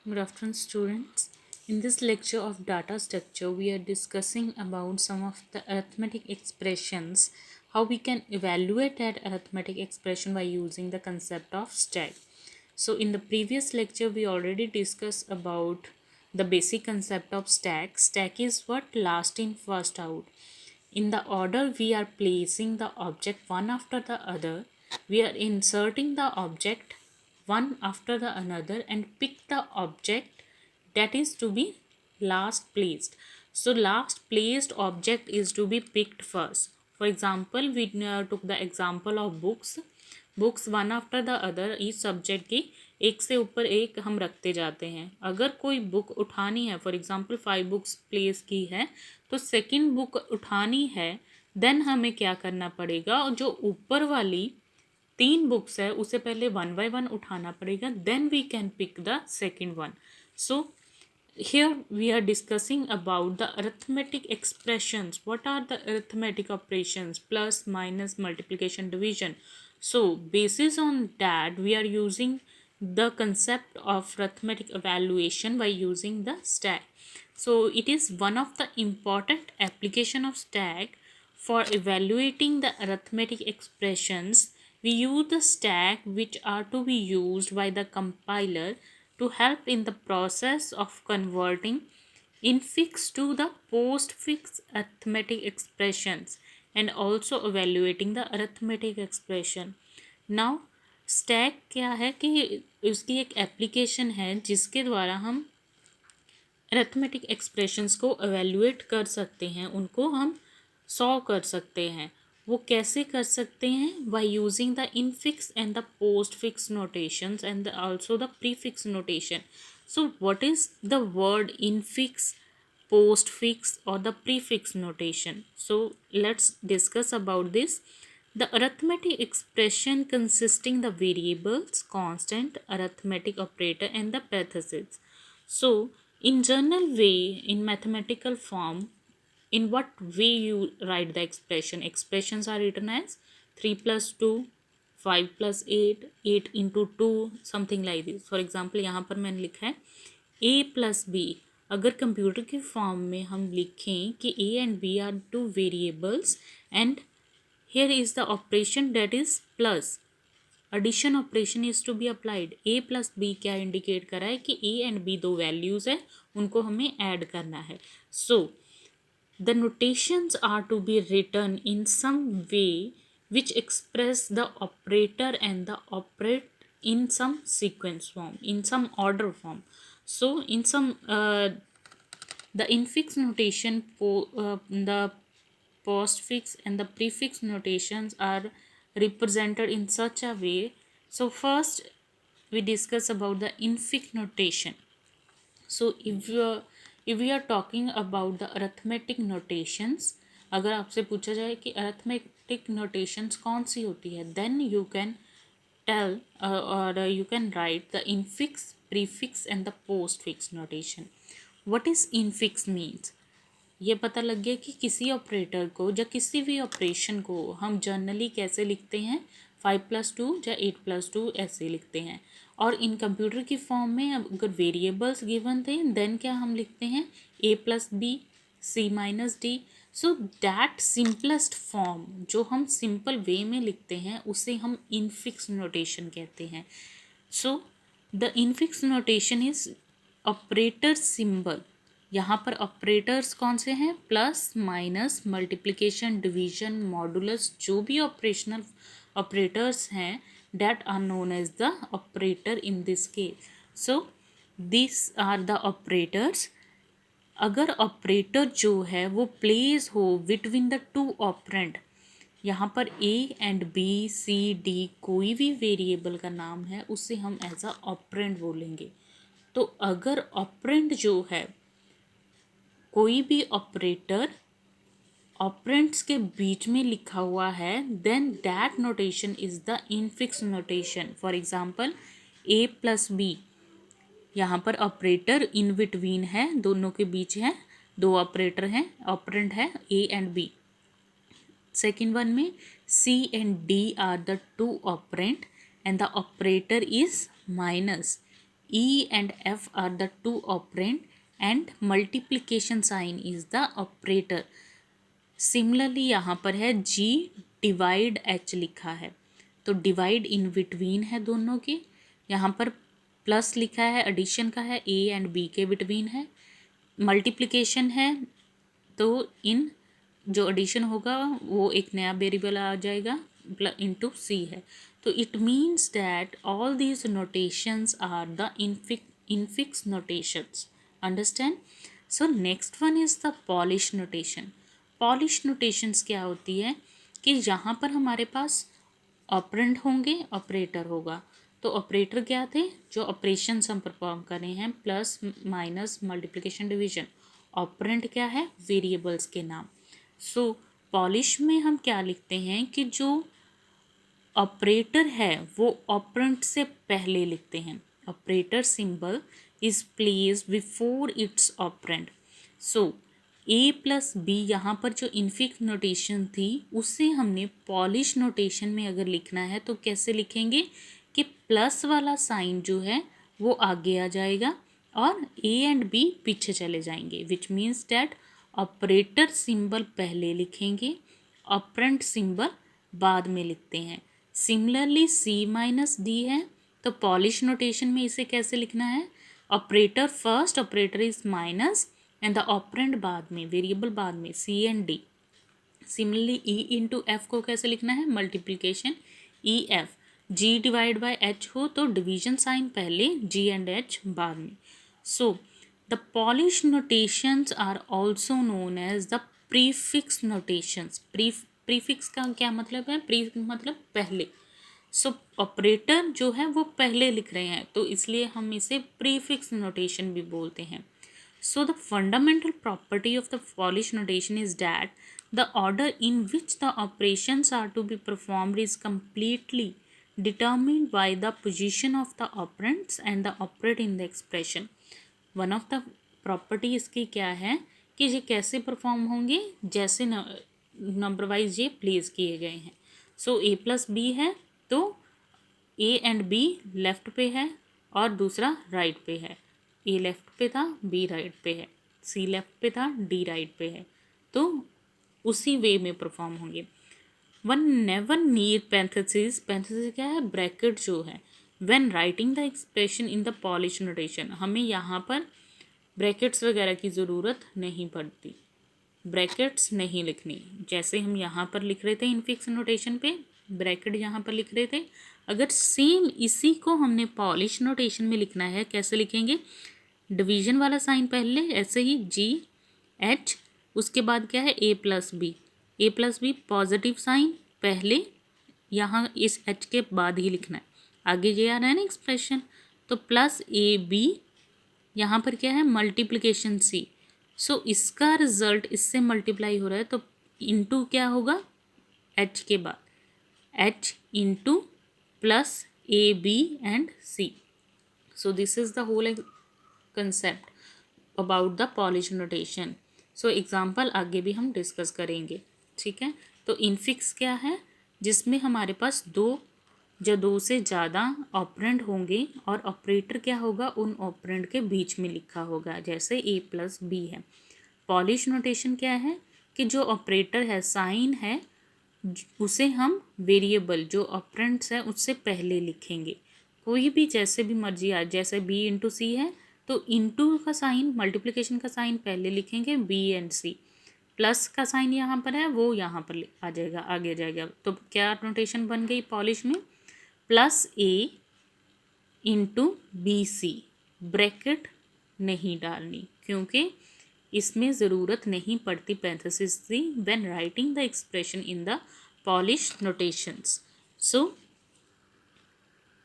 Good afternoon, students. In this lecture of data structure, we are discussing about some of the arithmetic expressions, how we can evaluate that arithmetic expression by using the concept of stack. So, in the previous lecture, we already discussed about the basic concept of stack. Stack is what? Last in, first out. In the order we are placing the object one after the other, we are inserting the object one after the another and pick the object that is to be last placed. So last placed object is to be picked first. For example, we took the example of books one after the other each subject की एक से ऊपर एक हम रखते जाते हैं. अगर कोई बुक उठानी है, फॉर एग्जांपल 5 बुक्स प्लेस की है, तो सेकंड बुक उठानी है, देन हमें क्या करना पड़ेगा, और जो ऊपर वाली 3 बुक्स है उसे पहले वन बाय वन उठाना पड़ेगा, then we can pick the second one. So here we are discussing about the arithmetic expressions. What are the arithmetic operations? Plus, minus, multiplication, division. So basis on that we are using the concept of arithmetic evaluation by using the stack. So it is one of the important application of stack for evaluating the arithmetic expressions. We use the stack which are to be used by the compiler to help in the process of converting infix to the postfix arithmetic expressions and also evaluating the arithmetic expression. Now stack क्या है कि उसकी एक application है जिसके द्वारा हम arithmetic expressions को एवेल्युएट कर सकते हैं, उनको हम सॉल्व कर सकते हैं. वो कैसे कर सकते हैं? By using the infix and the post fix notations and also the prefix notation. So what is the word infix, postfix or the prefix notation? So let's discuss about this. The arithmetic expression consisting the variables, constant, arithmetic operator and the parentheses. So in general way, in mathematical form, in what way you write the expression? Expressions are written as 3 plus 2, 5 plus 8, 8 into 2, something like this. For example, यहाँ पर मैंने लिखा है a plus b. अगर computer के form में हम लिखें कि a and b are two variables and here is the operation that is plus, addition operation is to be applied. a plus b क्या इंडिकेट कर रहा है कि a and b दो वैल्यूज है, उनको हमें ऐड करना है. सो the notations are to be written in some way which express the operator and the operate in some sequence form, in some order form. So in some the infix notation, the postfix and the prefix notations are represented in such a way. So first we discuss about the infix notation. So if we are talking about the arithmetic notations, अगर आपसे पूछा जाए कि arithmetic notations कौन सी होती है, then you can tell or you can write the infix, prefix and the postfix notation. What is infix means? ये पता लग गया कि किसी ऑपरेटर को या किसी भी ऑपरेशन को हम जनरली कैसे लिखते हैं, 5+2 या 8+2 ऐसे लिखते हैं. और इन कंप्यूटर की फॉर्म में अगर वेरिएबल्स गिवन थे देन क्या हम लिखते हैं, a+b, c-d. So that simplest form जो हम सिंपल वे में लिखते हैं उसे हम इनफिक्स नोटेशन कहते हैं. So the infix notation is operator symbol. यहाँ पर ऑपरेटर्स कौन से हैं? Plus, minus, multiplication, division, modulus, जो भी ऑपरेशनल ऑपरेटर्स हैं that are known as the operator in this case. So these are the operators. अगर ऑपरेटर जो है वो प्लेस हो बिटवीन द टू ऑपरेंड, यहाँ पर a and b, c, d कोई भी वेरिएबल का नाम है उसे हम एज अ ऑपरेंड बोलेंगे. तो अगर ऑपरेंड जो है कोई भी ऑपरेटर ऑपरेंड्स के बीच में लिखा हुआ है, then that notation is the infix notation. For example a+b, यहाँ पर ऑपरेटर इन बिटवीन है, दोनों के बीच है, दो ऑपरेटर हैं, ऑपरेंड है a and b. Second one में c and d are the two operand and the operator is minus. E and F are the two operand and multiplication sign is the operator. Similarly यहाँ पर है G divide H लिखा है, तो divide in between है दोनों के, यहाँ पर प्लस लिखा है एडिशन का है, A एंड B के बिटवीन है, मल्टीप्लिकेशन है तो इन जो एडिशन होगा वो एक नया वेरिएबल आ जाएगा इंटू सी है. तो it means that all these notations are the infix notations. Understand. So next one is the Polish notation. Polish notations क्या होती है कि यहाँ पर हमारे पास ऑपरेंड होंगे, ऑपरेटर होगा. तो ऑपरेटर क्या थे, जो ऑपरेशंस हम परफॉर्म कर रहे हैं, plus minus multiplication division. Operand क्या है, वेरिएबल्स के नाम. सो पॉलिश में हम क्या लिखते हैं कि जो ऑपरेटर है वो ऑपरेंड से पहले लिखते हैं. Operator symbol is placed before its operand. So A plus B यहाँ पर जो इनफिक्स नोटेशन थी उसे हमने पॉलिश नोटेशन में अगर लिखना है तो कैसे लिखेंगे कि प्लस वाला साइन जो है वो आगे आ जाएगा और ए एंड बी पीछे चले जाएंगे, which means that operator symbol पहले लिखेंगे, ऑपरेंड सिंबल बाद में लिखते हैं. सिमिलरली सी माइनस डी है, तो पॉलिश नोटेशन में इसे कैसे लिखना है, operator first, operator is minus and the operand बाद में, वेरिएबल बाद में, C and D. Similarly E into F को कैसे लिखना है, multiplication E F. G divide by H हो तो डिवीजन साइन पहले, जी एंड एच बाद में. So the Polish notations are also known as the prefix notations. Prefix का क्या मतलब है, प्री मतलब पहले. सो ऑपरेटर जो है वो पहले लिख रहे हैं तो इसलिए हम इसे प्रीफिक्स नोटेशन भी बोलते हैं. So the fundamental property of the Polish notation is that the order in which the operations are to be performed is completely determined by the position of the operands and the operand in the expression. One of the property इसकी क्या है कि ये कैसे perform होंगे, जैसे number wise ये place किए गए हैं. सो ए प्लस बी है तो ए एंड बी लेफ्ट पे है और दूसरा राइट पे है. ए लेफ्ट पे था, बी राइट पे है, सी लेफ्ट पे था, डी राइट पे है, तो उसी वे में परफॉर्म होंगे. One never need parenthesis. Parenthesis क्या है, ब्रैकेट जो है. When writing the expression in the Polish notation, हमें यहाँ पर ब्रैकेट्स वगैरह की ज़रूरत नहीं पड़ती, ब्रैकेट्स नहीं लिखनी. जैसे हम यहाँ पर लिख रहे थे इनफिक्स नोटेशन पे, ब्रैकेट यहाँ पर लिख रहे थे, अगर सेम इसी को हमने पॉलिश नोटेशन में लिखना है, कैसे लिखेंगे, डिवीजन वाला साइन पहले, ऐसे ही जी एच, उसके बाद क्या है ए प्लस बी. ए प्लस बी पॉजिटिव साइन पहले, यहाँ इस एच के बाद ही लिखना है, आगे ये आ रहा है ना एक्सप्रेशन, तो प्लस ए बी, यहाँ पर क्या है मल्टीप्लिकेशन सी. सो इसका रिजल्ट इससे मल्टीप्लाई हो रहा है तो इंटू क्या होगा, एच के बाद H into plus A B and C. So this is the whole concept about the Polish notation. So example आगे भी हम डिस्कस करेंगे, ठीक है. तो इनफिक्स क्या है, जिसमें हमारे पास दो से ज़्यादा ऑपरेंड होंगे और ऑपरेटर क्या होगा, उन ऑपरेंड के बीच में लिखा होगा, जैसे ए प्लस बी है. पॉलिश नोटेशन क्या है कि जो ऑपरेटर है, साइन है, उसे हम वेरिएबल जो ऑपरेंड्स है उससे पहले लिखेंगे. कोई भी जैसे भी मर्जी आ, जैसे बी इंटू सी है तो इंटू का साइन, मल्टीप्लिकेशन का साइन पहले लिखेंगे, बी एंड सी. प्लस का साइन यहाँ पर है वो यहाँ पर आ जाएगा, आगे जाएगा. तो क्या नोटेशन बन गई पॉलिश में, प्लस ए इंटू बी सी. ब्रैकेट नहीं डालनी क्योंकि इसमें ज़रूरत नहीं पड़ती पैरेंथेसिस की when writing the expression in the Polish notations. So